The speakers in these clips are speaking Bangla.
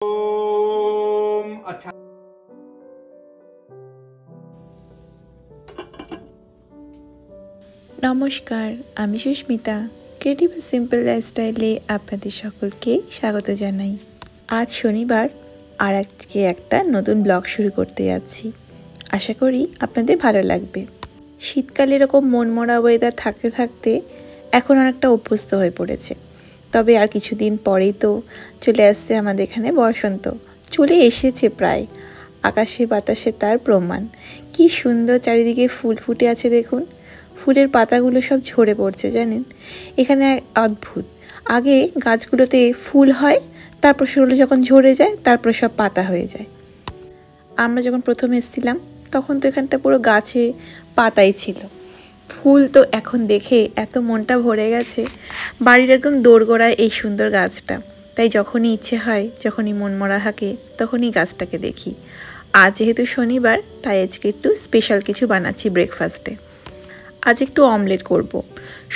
अच्छा নমস্কার, আমি সুস্মিতা। ক্রিয়েটিভ সিম্পল লাইফস্টাইলে আপনাদের সকলকে স্বাগত জানাই। আজ শনিবার আর আজকে একটা নতুন ব্লগ শুরু করতে যাচ্ছি। আশা করি আপনাদের ভালো লাগবে। শীতকালে এরকম মনমরা ওয়েদার থাকতে থাকতে এখন অনেকটা অভ্যস্ত হয়ে পড়েছে। তবে আর কিছুদিন পরেই তো চলে আসছে আমাদের এখানে বসন্ত। চলে এসেছে প্রায়। আকাশে বাতাসে তার প্রমাণ। কি সুন্দর চারিদিকে ফুল ফুটে আছে দেখুন। ফুলের পাতাগুলো সব ঝরে পড়ছে জানেন। এখানে অদ্ভুত, আগে গাছগুলোতে ফুল হয়, তারপর সেগুলো যখন ঝরে যায় তারপর সব পাতা হয়ে যায়। আমরা যখন প্রথম এসেছিলাম তখন তো এখানটা পুরো গাছে পাতাই ছিল। ফুল তো এখন দেখে এত মনটা ভরে গেছে। বাড়ির একদম দোরগোড়ায় এই সুন্দর গাছটা। তাই যখনই ইচ্ছে হয়, যখনই মন মরা থাকে, তখনই গাছটাকে দেখি। আজ যেহেতু শনিবার, তাই আজকে একটু স্পেশাল কিছু বানাচ্ছি ব্রেকফাস্টে। আজ একটু অমলেট করব।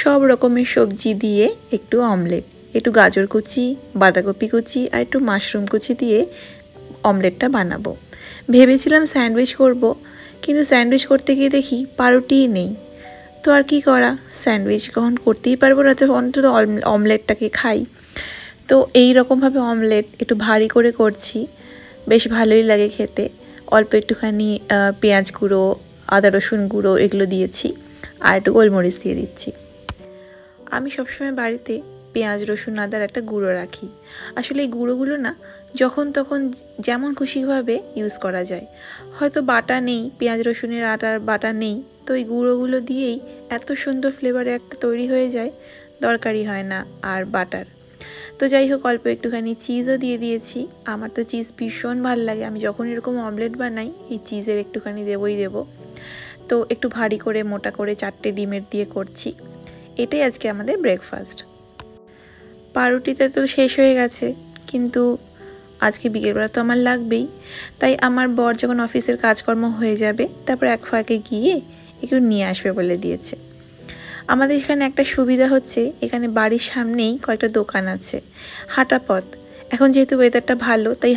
সব রকমের সবজি দিয়ে একটু অমলেট, একটু গাজর কুচি, বাঁধাকপি কুচি আর একটু মাশরুম কুচি দিয়ে অমলেটটা বানাবো। ভেবেছিলাম স্যান্ডউইচ করব, কিন্তু স্যান্ডউইচ করতে গিয়ে দেখি পাউরুটিই নেই। তো আর কি করা, স্যান্ডউইচ কখন করতেই পারবো না, তো অন্তত অমলেটটাকে খাই। তো এই রকমভাবে অমলেট একটু ভারী করে করছি, বেশ ভালোই লাগে খেতে। অল্প একটুখানি পেঁয়াজ গুঁড়ো, আদা রসুন গুঁড়ো এগুলো দিয়েছি, আর একটু গোলমরিচ দিয়ে দিচ্ছি। আমি সবসময় বাড়িতে পেঁয়াজ রসুন আদার একটা গুঁড়ো রাখি। আসলে এই গুঁড়োগুলো না যখন তখন যেমন খুশিভাবে ইউজ করা যায়। হয়তো বাটা নেই, পেঁয়াজ রসুনের আটার বাটা নেই, তো এই গুঁড়োগুলো দিয়েই এত সুন্দর ফ্লেভারে একটা তৈরি হয়ে যায়, দরকারই হয় না আর বাটার। তো যাই হোক, অল্প একটুখানি চিজও দিয়ে দিয়েছি। আমার তো চিজ ভীষণ ভালো লাগে, আমি যখন এরকম অমলেট বানাই এই চিজের একটুখানি দেবই দেবো। তো একটু ভারী করে মোটা করে 4টে ডিমের দিয়ে করছি। এটাই আজকে আমাদের ব্রেকফাস্ট। পাউরুটিটা তো শেষ হয়ে গেছে, কিন্তু আজকে বিকেলবেলা তো আমার লাগবেই। তাই আমার বর যখন অফিসের কাজকর্ম হয়ে যাবে তারপর এক ফাঁকে গিয়ে একটু নিয়ে আসবে বলে দিয়েছে। আমাদের এখানে একটা সুবিধা হচ্ছে, এখানে বাড়ির সামনেই কয়েকটা দোকান আছে, হাঁটা পথ। এখন যেহেতু ওয়েদারটা ভালো, তাই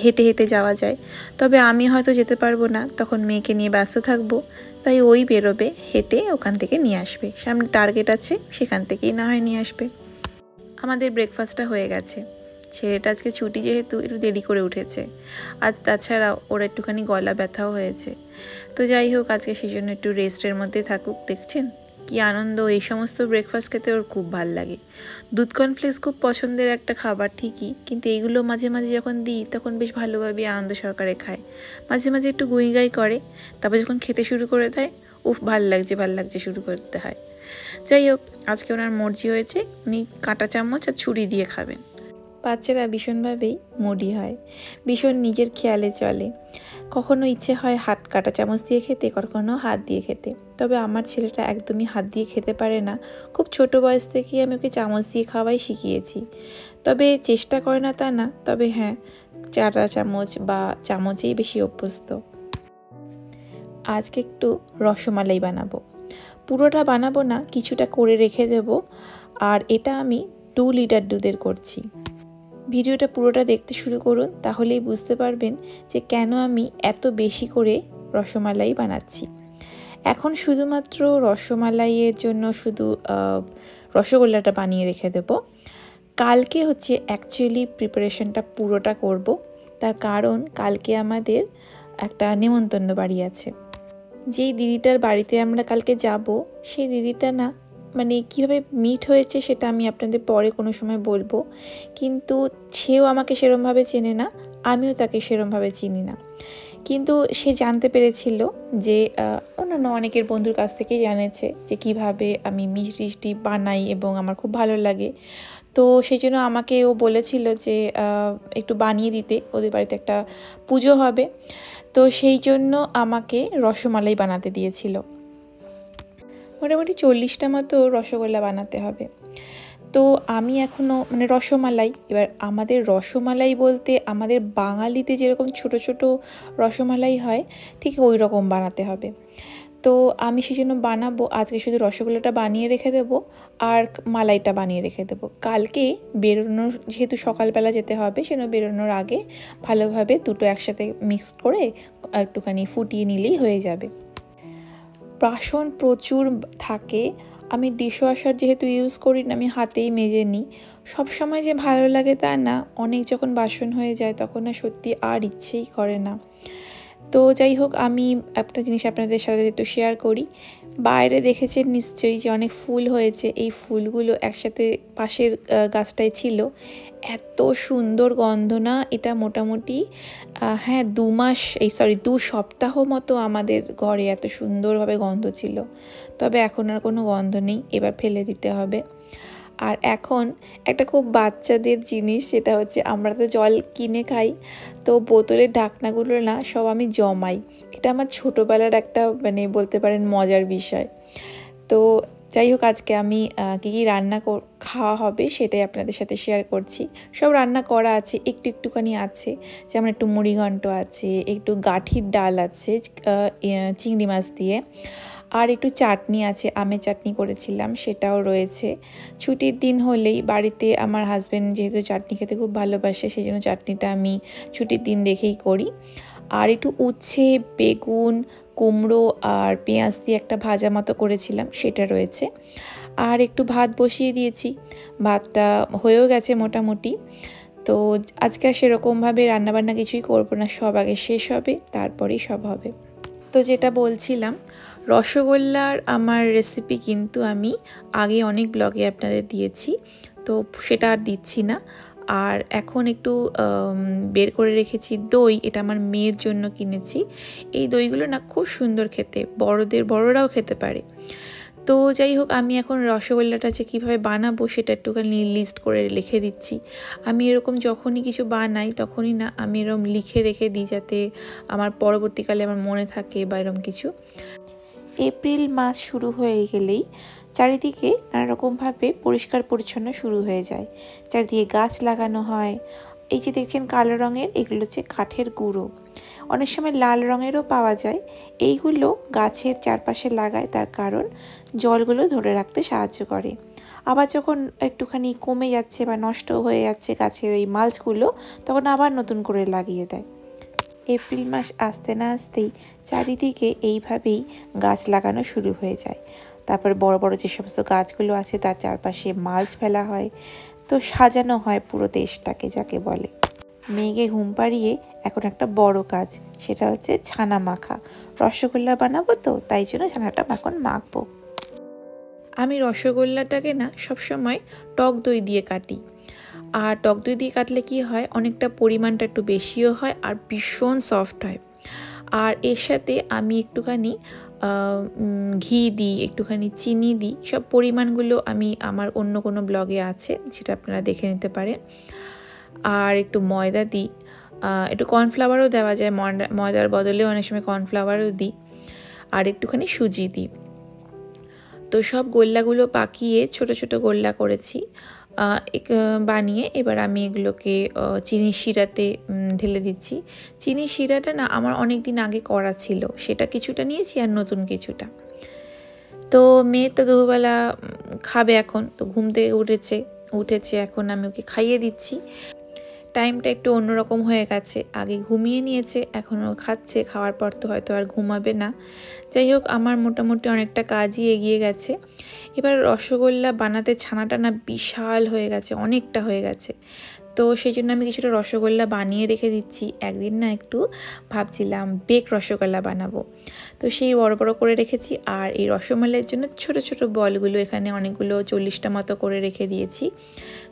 হেঁটে হেঁটে যাওয়া যায়। তবে আমি হয়তো যেতে পারবো না, তখন মেয়েকে নিয়ে ব্যস্ত থাকবো। তাই ওই বেরোবে হেঁটে, ওখান থেকে নিয়ে আসবে। সামনে টার্গেট আছে, সেখান থেকেই না হয় নিয়ে আসবে। আমাদের ব্রেকফাস্টটা হয়ে গেছে। ছেলেটা আজকে ছুটি যেহেতু একটু দেরি করে উঠেছে, আর তাছাড়া ওর একটুখানি গলা ব্যথাও হয়েছে। তো যাই হোক, আজকে সেই জন্য একটু রেস্টের মধ্যে থাকুক। দেখছেন কি আনন্দ, এই সমস্ত ব্রেকফাস্ট খেতে ওর খুব ভাল লাগে। দুধ কর্নফ্লেক্স খুব পছন্দের একটা খাবার ঠিকই, কিন্তু এইগুলো মাঝে মাঝে যখন দিই তখন বেশ ভালোভাবে আনন্দ সহকারে খায়। মাঝে মাঝে একটু গুঁই করে, তারপর যখন খেতে শুরু করে দেয়, উফ ভাল লাগছে শুরু করতে হয়। যাই হোক, আজকে ওনার মর্জি হয়েছে, উনি কাঁটা চামচ আর ছুরি দিয়ে খাবেন। বাচ্চারা ভীষণভাবেই মুডি হয়, ভীষণ নিজের খেয়ালে চলে। কখনো ইচ্ছে হয় হাত কাঁটা চামচ দিয়ে খেতে, কখনো হাত দিয়ে খেতে। তবে আমার ছেলেটা একদমই হাত দিয়ে খেতে পারে না। খুব ছোট বয়স থেকেই আমি ওকে চামচ দিয়ে খাওয়াই শিখিয়েছি। তবে চেষ্টা করে না তা না, তবে হ্যাঁ, কাঁটা চামচ বা চামচেই বেশি অভ্যস্ত। আজকে একটু রসমালাই বানাবো। পুরোটা বানাবো না, কিছুটা করে রেখে দেব। আর এটা আমি 2 লিটার দুধের করছি। ভিডিওটা পুরোটা দেখতে শুরু করুন, তাহলেই বুঝতে পারবেন যে কেন আমি এত বেশি করে রসমালাই বানাচ্ছি। এখন শুধুমাত্র রসমালাইয়ের জন্য শুধু রসগোল্লাটা বানিয়ে রেখে দেব। কালকে হচ্ছে অ্যাকচুয়ালি প্রিপারেশনটা পুরোটা করব। তার কারণ কালকে আমাদের একটা নেমন্তন্ন বাড়ি আছে। যেই দিদিটার বাড়িতে আমরা কালকে যাব, সেই দিদিটা না, মানে কীভাবে মিট হয়েছে সেটা আমি আপনাদের পরে কোনো সময় বলবো। কিন্তু সেও আমাকে সেরমভাবে চেনে না, আমিও তাকে সেরমভাবে চিনি না। কিন্তু সে জানতে পেরেছিল যে অন্যান্য অনেকের বন্ধুর কাছ থেকেই জানেছে যে কিভাবে আমি মিষ্টি বানাই এবং আমার খুব ভালো লাগে। তো সেই জন্য আমাকে ও বলেছিল যে একটু বানিয়ে দিতে, ওদের বাড়িতে একটা পুজো হবে। তো সেই জন্য আমাকে রসমালাই বানাতে দিয়েছিল। মোটামুটি 40টা মতো রসগোল্লা বানাতে হবে। তো আমি এখনও মানে রসমালাই, এবার আমাদের রসমালাই বলতে আমাদের বাঙালিতে যেরকম ছোট ছোট রসমালাই হয়, ঠিক ওই রকম বানাতে হবে। তো আমি সেই জন্য বানাবো আজকে শুধু রসগোল্লাটা বানিয়ে রেখে দেবো আর মালাইটা বানিয়ে রেখে দেবো। কালকে বেরোনোর যেহেতু সকালবেলা যেতে হবে সেজন্য বেরোনোর আগে ভালোভাবে দুটো একসাথে মিক্সড করে একটুখানি ফুটিয়ে নিলেই হয়ে যাবে। বাসন প্রচুর থাকে, আমি ডিশওয়াশার যেহেতু ইউজ করি না, আমি হাতেই মেজে নিই। সবসময় যে ভালো লাগে তা না, অনেক যখন বাসন হয়ে যায় তখন না সত্যি আর ইচ্ছেই করে না। তো যাই হোক, আমি একটা জিনিস আপনাদের সাথে একটু শেয়ার করি। বাইরে দেখেছেন নিশ্চয়ই যে অনেক ফুল হয়েছে, এই ফুলগুলো একসাথে পাশের গাছটায় ছিল। এত সুন্দর গন্ধ না, এটা মোটামুটি হ্যাঁ 2 সপ্তাহ মতো আমাদের ঘরে এত সুন্দরভাবে গন্ধ ছিল। তবে এখন আর কোনো গন্ধ নেই, এবার ফেলে দিতে হবে। আর এখন একটা খুব বাচ্চাদের জিনিস, সেটা হচ্ছে আমরা তো জল কিনে খাই, তো বোতলের ঢাকনাগুলো না সব আমি জমাই। এটা আমার ছোটোবেলার একটা মানে বলতে পারেন মজার বিষয়। তো যাই হোক, আজকে আমি কী কী রান্না খাওয়া হবে সেটাই আপনাদের সাথে শেয়ার করছি। সব রান্না করা আছে, একটুখানি আছে, যেমন একটু মুড়িঘণ্ট আছে, একটু গাঠির ডাল আছে চিংড়ি মাছ দিয়ে, আর একটু চাটনি আছে, আমের চাটনি করেছিলাম সেটাও রয়েছে। ছুটির দিন হলেই বাড়িতে আমার হাজব্যান্ড যেহেতু চাটনি খেতে খুব ভালোবাসে, সেই জন্য চাটনিটা আমি ছুটির দিন দেখেই করি। আর একটু উচ্ছে, বেগুন, কুমড়ো আর পেঁয়াজ দিয়ে একটা ভাজা মতো করেছিলাম, সেটা রয়েছে। আর একটু ভাত বসিয়ে দিয়েছি, ভাতটা হয়েও গেছে মোটামুটি। তো আজকে সেরকমভাবে রান্নাবান্না কিছুই করবো না, সব আগে শেষ হবে তারপরেই সব হবে। তো যেটা বলছিলাম, রসগোল্লার আমার রেসিপি কিন্তু আমি আগে অনেক ব্লগে আপনাদের দিয়েছি, তো সেটা আর দিচ্ছি না। আর এখন একটু বের করে রেখেছি দই, এটা আমার মেয়ের জন্য কিনেছি। এই দইগুলো না খুব সুন্দর খেতে, বড়রাও খেতে পারে। তো যাই হোক, আমি এখন রসগোল্লাটা যে কীভাবে বানাবো সেটা একটুখানি লিস্ট করে লিখে দিচ্ছি। আমি এরকম যখনই কিছু বানাই তখনই না আমি এরকম লিখে রেখে দিই, যাতে আমার পরবর্তীকালে আমার মনে থাকে বা এরকম কিছু। এপ্রিল মাস শুরু হয়ে গেলেই চারিদিকে নানারকমভাবে পরিষ্কার পরিচ্ছন্ন শুরু হয়ে যায়। চারিদিকে গাছ লাগানো হয়। এই যে দেখছেন কালো রঙের, এগুলো হচ্ছে কাঠের গুঁড়ো। অনেক সময় লাল রঙেরও পাওয়া যায়। এইগুলো গাছের চারপাশে লাগায়, তার কারণ জলগুলো ধরে রাখতে সাহায্য করে। আবার যখন একটুখানি কমে যাচ্ছে বা নষ্ট হয়ে যাচ্ছে গাছের এই মালচগুলো, তখন আবার নতুন করে লাগিয়ে দেয়। এপ্রিল মাস আসতে না আসতেই চারিদিকে এইভাবেই গাছ লাগানো শুরু হয়ে যায়। তারপর বড় বড় যে সমস্ত গাছগুলো আছে তার চারপাশে মালচ ফেলা হয়, তো সাজানো হয় পুরো দেশটাকে, যাকে বলে। মেয়েকে ঘুম পাড়িয়ে এখন একটা বড় কাজ, সেটা হচ্ছে ছানা মাখা। রসগোল্লা বানাবো, তো তাই জন্য ছানাটা এখন মাখবো। আমি রসগোল্লাটাকে না সবসময় টক দই দিয়ে কাটি। আর টক দই দিয়ে কাটলে কি হয়, অনেকটা পরিমাণটা একটু বেশিও হয় আর ভীষণ সফট হয়। আর এর সাথে আমি একটুখানি ঘি দিই, একটুখানি চিনি দিই। সব পরিমাণগুলো আমি আমার অন্য কোনো ব্লগে আছে, যেটা আপনারা দেখে নিতে পারেন। আর একটু ময়দা দিই, একটু কর্নফ্লাওয়ারও দেওয়া যায়, ময়দার বদলে অনেক সময় কর্নফ্লাওয়ারও দিই। আর একটুখানি সুজি দিই। তো সব গোল্লাগুলো পাকিয়ে ছোট ছোট গোল্লা করেছি বানিয়ে, এবার আমি এগুলোকে চিনির শিরাতে ঢেলে দিচ্ছি। চিনির শিরাটা না আমার অনেক দিন আগে করা ছিল, সেটা কিছুটা নিয়েছি আর নতুন কিছুটা। তো মেয়ে তো দুপুরবেলা খাবে এখন, তো ঘুম থেকে উঠেছে, এখন আমি ওকে খাইয়ে দিচ্ছি। টাইমটা একটু অন্যরকম হয়ে গেছে, আগে ঘুমিয়ে নিয়েছে, এখনও খাচ্ছে, খাওয়ার পর তো হয়তো আর ঘুমাবে না। যাই হোক, আমার মোটামুটি অনেকটা কাজই এগিয়ে গেছে। এবার রসগোল্লা বানাতে ছানাটা না বিশাল হয়ে গেছে, অনেকটা হয়ে গেছে। তো সেই জন্য আমি কিছুটা রসগোল্লা বানিয়ে রেখে দিচ্ছি। একদিন না একটু ভাবছিলাম বেক রসগোল্লা বানাবো, তো সেই বড় বড় করে রেখেছি। আর এই রসমালাইয়ের জন্য ছোট ছোট বলগুলো এখানে অনেকগুলো 40টা মতো করে রেখে দিয়েছি।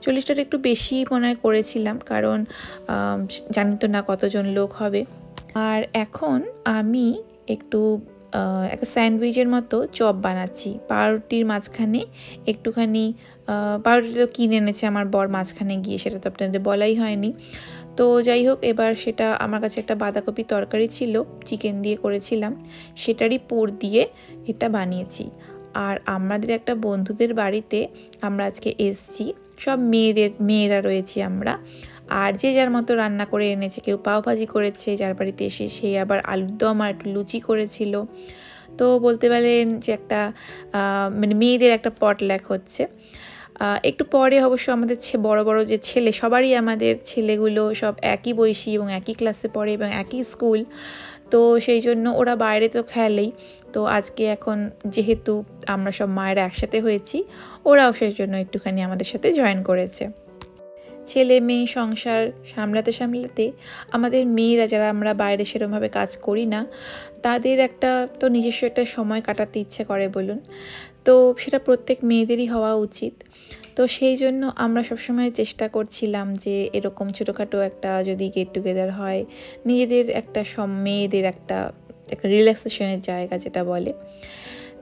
40টার একটু বেশি মনে হয় করেছিলাম, কারণ জানি তো না কতজন লোক হবে। আর এখন আমি একটু একটা স্যান্ডউইচের মতো চপ বানাচ্ছি। পাউরুটির মাঝখানে একটুখানি পাউরুটিটা কিনে এনেছে আমার বর মাঝখানে গিয়ে, সেটা তো আপনাদের বলাই হয়নি। তো যাই হোক, এবার সেটা আমার কাছে একটা বাঁধাকপি তরকারি ছিল, চিকেন দিয়ে করেছিলাম, সেটারই পুর দিয়ে এটা বানিয়েছি। আর আমাদের একটা বন্ধুদের বাড়িতে আমরা আজকে এসছি, সব মেয়েরা রয়েছি আমরা। আর যে যার মতো রান্না করে এনেছে, কেউ পাওভাজি করেছে যার বাড়িতে এসে, সে আবার আলুর দম আর একটু লুচি করেছিল। তো বলতে পারেন যে একটা মানে মেয়েদের একটা পটল্যাক হচ্ছে। একটু পরে অবশ্য আমাদের বড় বড় যে ছেলে, সবারই আমাদের ছেলেগুলো সব একই বয়সী এবং একই ক্লাসে পড়ে এবং একই স্কুল, তো সেই জন্য ওরা বাইরে তো খেলেই। তো আজকে এখন যেহেতু আমরা সব মায়েরা একসাথে হয়েছি, ওরাও সেই জন্য একটুখানি আমাদের সাথে জয়েন করেছে। ছেলে মেয়ে সংসার সামলাতে সামলাতে আমাদের মেয়েরা, যারা আমরা বাইরে সেরকমভাবে কাজ করি না, তাদের একটা তো নিজস্ব একটা সময় কাটাতে ইচ্ছে করে বলুন, তো সেটা প্রত্যেক মেয়েদেরই হওয়া উচিত। তো সেই জন্য আমরা সবসময় চেষ্টা করছিলাম যে এরকম ছোটোখাটো একটা যদি গেট টুগেদার হয়, নিজেদের একটা মেয়েদের একটা রিল্যাক্সেশনের জায়গা যেটা বলে।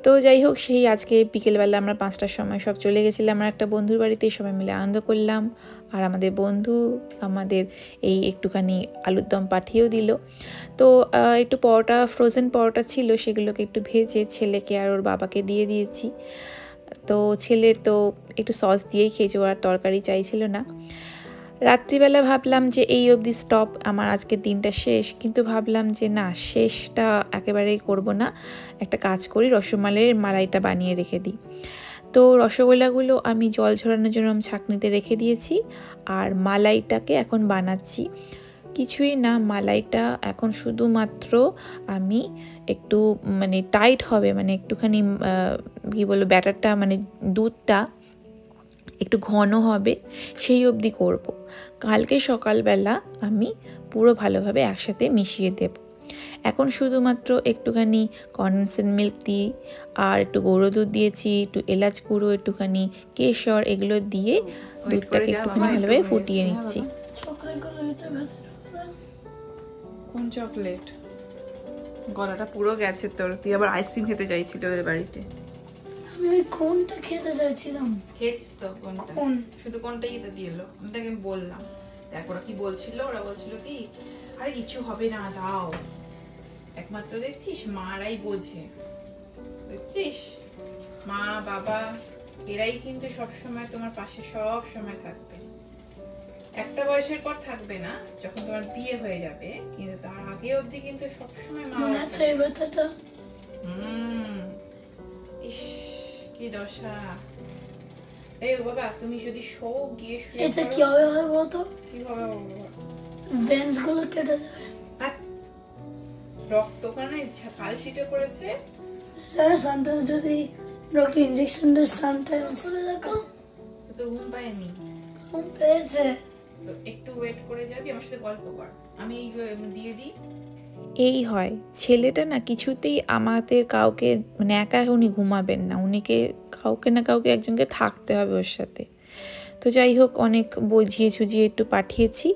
তো যাই হোক, সেই আজকে বিকেলবেলা আমরা 5টার সময় সব চলে গেছিলাম আমরা একটা বন্ধুর বাড়িতে, সবাই মিলে আনন্দ করলাম। আর আমাদের বন্ধু আমাদের এই একটুখানি আলুর দম পাঠিয়েও দিল। তো একটু পরোটা, ফ্রোজেন পরোটা ছিল, সেগুলোকে একটু ভেজে ছেলেকে আর ওর বাবাকে দিয়ে দিয়েছি। তো ছেলে তো একটু সস দিয়েই খেয়েছে, ও আর তরকারি চাইছিল না। রাত্রিবেলা ভাবলাম যে এই অবধি স্টপ, আমার আজকের দিনটা শেষ, কিন্তু ভাবলাম যে না, শেষটা একেবারেই করব না, একটা কাজ করি, রসমালাইয়ের মালাইটা বানিয়ে রেখে দিই। তো রসগোল্লাগুলো আমি জল ঝরানোর জন্য ছাঁকনিতে রেখে দিয়েছি, আর মালাইটাকে এখন বানাচ্ছি। কিছুই না, মালাইটা এখন শুধুমাত্র আমি একটু মানে টাইট হবে, মানে একটুখানি কী বলবো, ব্যাটারটা মানে দুধটা একটু ঘন হবে, সেই অবধি করব। কালকে সকালবেলা আমি পুরো ভালোভাবে একসাথে মিশিয়ে দেব। এখন শুধুমাত্র একটুখানি কনডেন্সড মিল্ক দিই, আর একটু গুঁড়ো দুধ দিয়েছি, একটু এলাচ গুঁড়ো, একটুখানি কেশর, এগুলো দিয়ে দুধটাকে একটুখানি ভালোভাবে ফুটিয়ে নিচ্ছি। কোন চকলেট? গলাটা পুরো গেছে তোর, তুই আবার আইসক্রিম খেতে চাইছিলি ওদের বাড়িতে। আমি কোনটা খেতে চাইছিলাম? খেয়েছিস তো কোনটা? শুধু কোনটাই তো দিলো, আমি তাকে বললাম। দেখ ওরা কি বলছিল, ওরা বলছিল কি আরে কিছু হবে না, দাও। একমাত্র দেখছিস মারাই বোঝে, দেখছিস মা বাবা এরাই কিন্তু সব সময় তোমার পাশে সব সময় থাকবে। একটা বয়সের পর থাকবে না, যখন তোমার বিয়ে হয়ে যাবে, কিন্তু তার আগে অবধি কিন্তু সব সময় মা বাবা থাকবে। ইস কি দশা। এই বাবা, তুমি যদি শো গিয়ে শুয়ে এটা কি হবে বলতো? কি হবে বাবা? ভেন্স গুলো কেটে যাবে, রক্ত ওখানে কালশিটে পড়েছে। স্যার সামটাইমস যদি ডক্টর ইনজেকশন দেয়, সামটাইমস দেখো তো ঘুম পায়নি, ঘুম পেয়েছে। তো একটু ওয়েট করে যাবি, আমার সাথে গল্প কর, আমি দিয়ে দিই। এই হয়, ছেলেটা না কিছুতেই আমাদের কাউকে মানে একা উনি ঘুমাবেন না, উনিকে কাউকে না কাউকে একজনকে থাকতে হবে ওর সাথে। তো যাই হোক, অনেক বুঝিয়ে সুঝিয়ে একটু পাঠিয়েছি।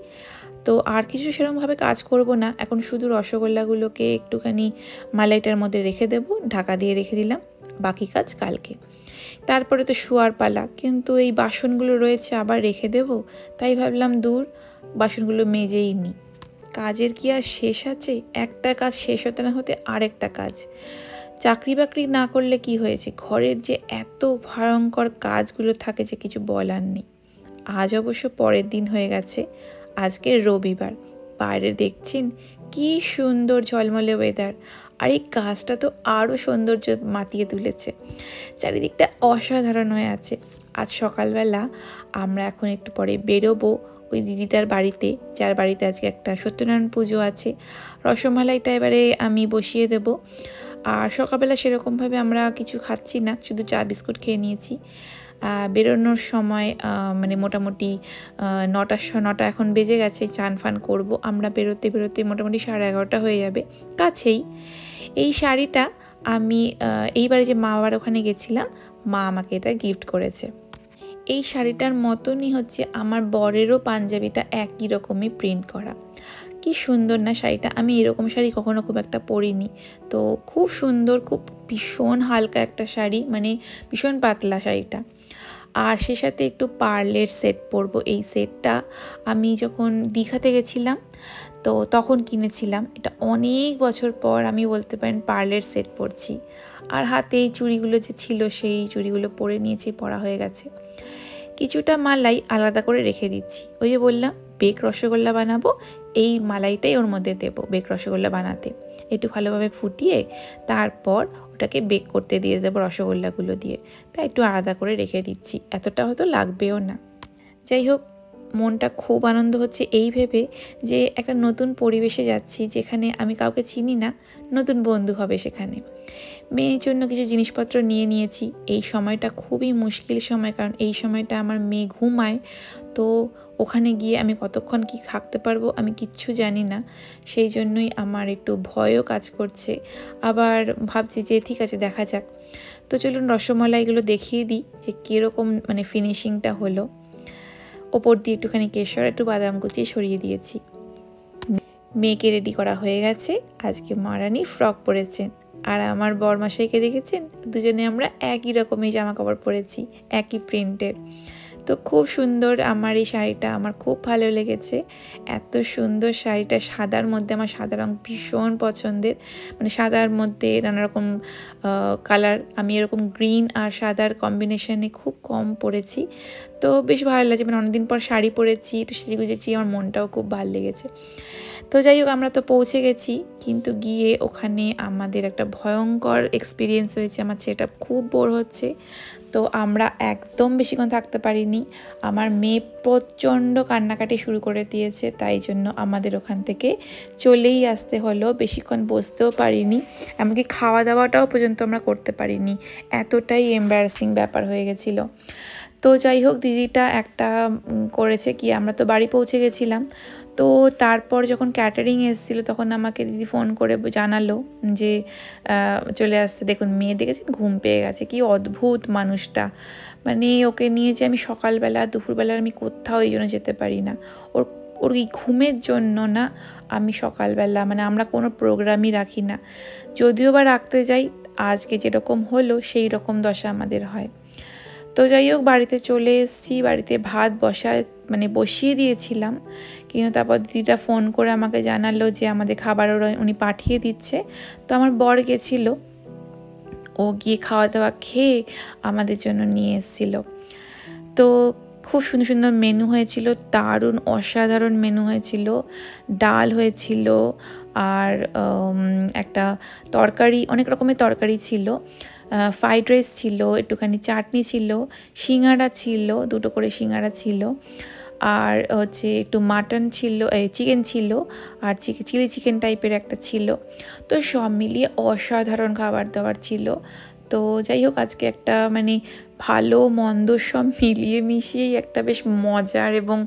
তো আর কিছু সেরকমভাবে কাজ করব না, এখন শুধু রসগোল্লাগুলোকে একটুখানি মালাইটার মধ্যে রেখে দেব, ঢাকা দিয়ে রেখে দিলাম, বাকি কাজ কালকে। তারপরে তো শোয়ার পালা, কিন্তু এই বাসনগুলো রয়েছে আবার রেখে দেব, তাই ভাবলাম দূর, বাসনগুলো মেজেই নিই। কাজের কি আর শেষ আছে? একটা কাজ শেষ হতে না হতে আরেকটা কাজ। চাকরি বাকরি না করলে কি হয়েছে, ঘরের যে এত ভয়ঙ্কর কাজগুলো থাকে যে কিছু বলার নেই। আজ অবশ্য পরের দিন হয়ে গেছে, আজকে রবিবার, বাইরে দেখছেন কি সুন্দর ঝলমলে ওয়েদার, আর এই গাছটা তো আরও সৌন্দর্য মাতিয়ে তুলেছে, চারিদিকটা অসাধারণ হয়ে আছে। আজ সকালবেলা আমরা এখন একটু পরে বেরোবো ওই দিদিটার বাড়িতে, যার বাড়িতে আজকে একটা সত্যনারায়ণ পুজো আছে। রসমালাইটা এবারে আমি বসিয়ে দেব। আর সকালবেলা সেরকমভাবে আমরা কিছু খাচ্ছি না, শুধু চা বিস্কুট খেয়ে নিয়েছি। বেরোনোর সময় মানে মোটামুটি 9টা এখন বেজে গেছে, চান ফান করবো আমরা বেরোতে বেরোতে মোটামুটি 11:30 হয়ে যাবে, কাছেই। এই শাড়িটা আমি এইবারে যে মা বাবার ওখানে গেছিলাম, মা আমাকে এটা গিফট করেছে। এই শাড়িটার মতনই হচ্ছে আমার বরেরও পাঞ্জাবিটা একই রকমই প্রিন্ট করা। কি সুন্দর না শাড়িটা, আমি এরকম শাড়ি কখনো খুব একটা পরিনি, তো খুব সুন্দর, খুব ভীষণ হালকা একটা শাড়ি, মানে ভীষণ পাতলা শাড়িটা। আর সে সাথে একটু পার্লের সেট পরবো। এই সেটটা আমি যখন দীঘাতে গেছিলাম তো তখন কিনেছিলাম, এটা অনেক বছর পর আমি বলতে পারেন পার্লের সেট পরছি। আর হাতে এই চুড়িগুলো যে ছিল সেই চুড়িগুলো পরে নিয়েছি, পরা হয়ে গেছে। কিছুটা মালাই আলাদা করে রেখে দিচ্ছি, ওই যে বললাম বেক রসগোল্লা বানাবো, এই মালাইটাই ওর মধ্যে দেবো বেক রসগোল্লা বানাতে। একটু ভালোভাবে ফুটিয়ে তারপর ওটাকে বেক করতে দিয়ে দেবো রসগোল্লাগুলো দিয়ে। তাই একটু আলাদা করে রেখে দিচ্ছি, এতটা হয়তো লাগবেও না। যাই হোক, মনটা খুব আনন্দ হচ্ছে এই ভেবে যে একটা নতুন পরিবেশে যাচ্ছি, যেখানে আমি কাউকে চিনি না, নতুন বন্ধু হবে সেখানে। মেয়ের জন্য কিছু জিনিসপত্র নিয়ে নিয়েছি। এই সময়টা খুবই মুশকিল সময়, কারণ এই সময়টা আমার মেয়ে ঘুমায়। তো ওখানে গিয়ে আমি কতক্ষণ কি থাকতে পারবো আমি কিচ্ছু জানি না, সেই জন্যই আমার একটু ভয়ও কাজ করছে। আবার ভাবছি যে ঠিক আছে, দেখা যাক। তো চলুন রসমালাইগুলো দেখিয়ে দিই যে কীরকম মানে ফিনিশিংটা হলো। ওপর দিয়ে একটুখানি কেশর, একটু বাদাম কুচি ছড়িয়ে দিয়েছি। মেয়েকে রেডি করা হয়ে গেছে। আজকে মহারানী ফ্রক পরেছেন, আর আমার বরমশাইকে দেখেছেন, দুজনে আমরা একই রকমের জামা কাপড় পরেছি, একই প্রিন্টের। তো খুব সুন্দর আমার এই শাড়িটা, আমার খুব ভালো লেগেছে। এত সুন্দর শাড়িটা, সাদার মধ্যে, আমার সাদা রঙ ভীষণ পছন্দের। মানে সাদার মধ্যে নানা রকম কালার, আমি এরকম গ্রিন আর সাদার কম্বিনেশনে খুব কম পরেছি। তো বেশ ভালো লাগছে, মানে অনেকদিন পর শাড়ি পরেছি, তো সেজে গুজেছি, আমার মনটাও খুব ভালো লেগেছে। তো যাই হোক, আমরা তো পৌঁছে গেছি, কিন্তু গিয়ে ওখানে আমাদের একটা ভয়ঙ্কর এক্সপিরিয়েন্স হয়েছে। আমার ছেলেটা খুব বোর হচ্ছে, তো আমরা একদম বেশিক্ষণ থাকতে পারিনি। আমার মেয়ে প্রচণ্ড কান্নাকাটি শুরু করে দিয়েছে, তাই জন্য আমাদের ওখান থেকে চলেই আসতে হলো। বেশিক্ষণ বসতেও পারিনি, এমনকি খাওয়া দাওয়াটাও পর্যন্ত আমরা করতে পারিনি, এতটাই এম্বারাসিং ব্যাপার হয়ে গেছিলো। তো যাই হোক, দিদিটা একটা করেছে কি, আমরা তো বাড়ি পৌঁছে গেছিলাম। তো তারপর যখন ক্যাটারিং এসেছিল, তখন আমাকে দিদি ফোন করে জানালো যে চলে আসতে। দেখুন, মেয়ে দেখেছেন ঘুম পেয়ে গেছে, কি অদ্ভুত মানুষটা। মানে ওকে নিয়ে যে আমি সকালবেলা দুপুরবেলা আমি কোথাও এই জন্য যেতে পারি না। ওর এই ঘুমের জন্য না আমি সকালবেলা মানে আমরা কোনো প্রোগ্রামই রাখি না, যদিও বা রাখতে যাই, আজকে যেরকম হলো সেই রকম দশা আমাদের হয়। তো যাই হোক, বাড়িতে চলে এসেছি। বাড়িতে ভাত বসিয়ে দিয়েছিলাম, কিন্তু তারপর দিদিটা ফোন করে আমাকে জানালো যে আমাদের খাবার উনি পাঠিয়ে দিচ্ছে। তো আমার বর গেছিল, ও গিয়ে খাওয়া দাওয়া খেয়ে আমাদের জন্য নিয়ে এসেছিলো। তো খুব সুন্দর সুন্দর মেনু হয়েছিল, দারুণ অসাধারণ মেনু হয়েছিল। ডাল হয়েছিল, আর একটা তরকারি, অনেক রকমের তরকারি ছিল, ফ্রাইড রাইস ছিল, একটুখানি চাটনি ছিল, সিঙ্গাড়া ছিল, 2টো করে সিঙ্গাড়া ছিল, আর হচ্ছে একটু মাটন ছিল, চিকেন ছিল, আর চিলি চিকেন টাইপের একটা ছিল। তো সব মিলিয়ে অসাধারণ খাবার দাবার ছিল। তো যাই হোক, আজকে একটা মানে ভালো মন্দ সব মিলিয়ে মিশিয়েই একটা বেশ মজার এবং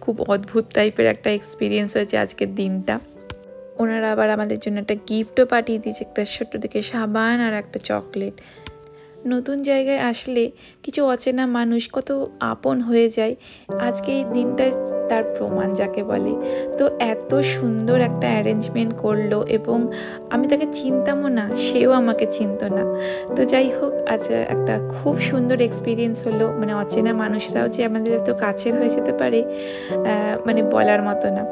খুব অদ্ভুত টাইপের একটা এক্সপিরিয়েন্স হয়েছে আজকের দিনটা। ওনারা আবার আমাদের জন্য একটা গিফটও পাঠিয়ে দিয়েছে, একটা ছোট্ট দেখে সাবান আর একটা চকলেট। নতুন জায়গায় আসলে কিছু অচেনা মানুষ কত আপন হয়ে যায়, আজকে এই দিনটা তার প্রমাণ যাকে বলে। তো এত সুন্দর একটা অ্যারেঞ্জমেন্ট করলো, এবং আমি তাকে চিনতামও না, সেও আমাকে চিনতো না। তো যাই হোক, আজ একটা খুব সুন্দর এক্সপিরিয়েন্স হলো। মানে অচেনা মানুষরাও যে আমাদের এত কাছের হয়ে যেতে পারে, মানে বলার মতো না।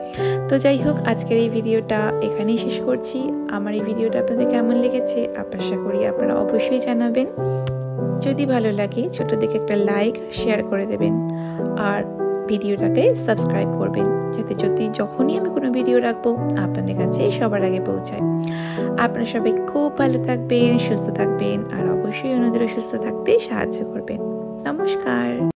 তো যাই হোক, আজকের এই ভিডিওটা এখানেই শেষ করছি। আমার এই ভিডিওটা আপনাদের কেমন লেগেছে আশা করি আপনারা অবশ্যই জানাবেন। যদি ভালো লাগে ছোট দেখে একটা লাইক শেয়ার করে দেবেন, আর ভিডিওটাকে সাবস্ক্রাইব করবেন, যাতে যখনই আমি কোনো ভিডিও রাখবো আপনাদের কাছে সবার আগে পৌঁছায়। আপনারা সবাই খুব ভালো থাকবেন, সুস্থ থাকবেন, আর অবশ্যই অন্যদেরও সুস্থ থাকতে সাহায্য করবেন। নমস্কার।